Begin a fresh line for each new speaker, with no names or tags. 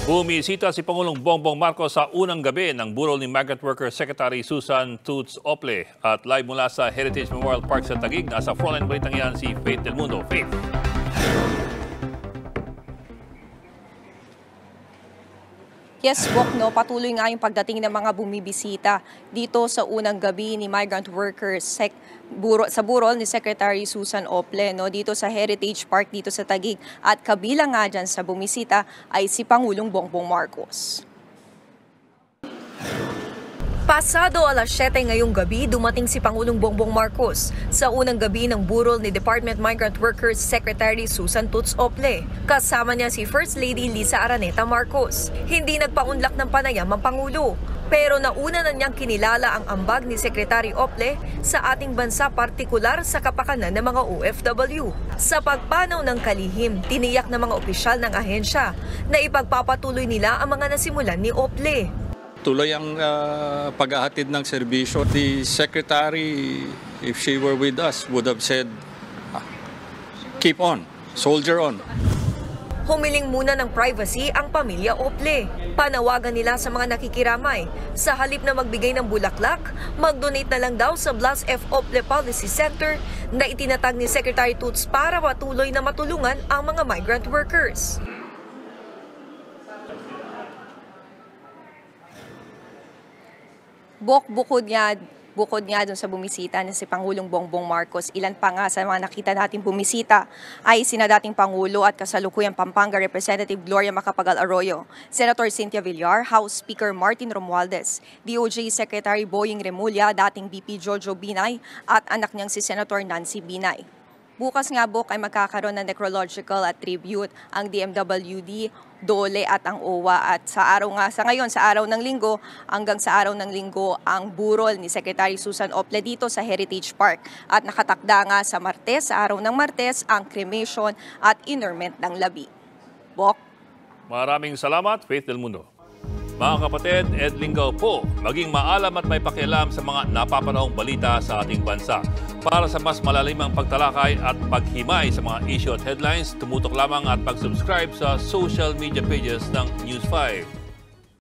Bumisita si Pangulong Bongbong Marcos sa unang gabi ng burol ni Migrant Worker Secretary Susan Toots Ople. At live mula sa Heritage Memorial Park sa Taguig, nasa frontline balitang yan si Faith Del Mundo. Faith.
Yes, Bok, no? Patuloy nga yung pagdating ng mga bumibisita dito sa unang gabi ni Migrant Workers sa burol ni Secretary Susan Ople, no? Dito sa Heritage Park dito sa Taguig. At kabilang nga dyan sa bumisita ay si Pangulong Bongbong Marcos.
Pasado alas 7 ngayong gabi, dumating si Pangulong Bongbong Marcos sa unang gabi ng burol ni Department Migrant Workers Secretary Susan Toots Ople. Kasama niya si First Lady Lisa Araneta Marcos. Hindi nagpaunlak ng panayam ang Pangulo, pero nauna na niyang kinilala ang ambag ni Secretary Ople sa ating bansa, partikular sa kapakanan ng mga OFW. Sa pagpanaw ng kalihim, tiniyak ng mga opisyal ng ahensya na ipagpapatuloy nila ang mga nasimulan ni Ople.
Tuloy ang paghahatid ng serbisyo. The Secretary, if she were with us, would have said, keep on, soldier on.
Humiling muna ng privacy ang pamilya Ople. Panawagan nila sa mga nakikiramay, sa halip na magbigay ng bulaklak, mag-donate na lang daw sa Blas F. Ople Policy Center na itinatag ni Secretary Toots para patuloy na matulungan ang mga migrant workers.
Bukod nga dun sa bumisita na si Pangulong Bongbong Marcos, ilan pa nga sa mga nakita nating bumisita ay sina dating Pangulo at kasalukuyang Pampanga Representative Gloria Macapagal Arroyo, Senator Cynthia Villar, House Speaker Martin Romualdez, DOJ Secretary Boying Remulla, dating VP Jojo Binay at anak niyang si Senator Nancy Binay. Bukas nga, Bok, ay magkakaroon ng necrological at tribute ang DMWD, DOLE at ang OWA. At sa araw ng linggo, hanggang sa araw ng linggo, ang burol ni Secretary Susan Ople dito sa Heritage Park. At nakatakda nga sa Martes, sa araw ng Martes, ang cremation at interment ng labi. Bok?
Maraming salamat, Faith Del Mundo. Mga kapatid, Ed Lingaw po, maging maalam at may pakialam sa mga napapanahong balita sa ating bansa. Para sa mas malalimang pagtalakay at paghimay sa mga issue at headlines, tumutok lamang at pag-subscribe sa social media pages ng News 5.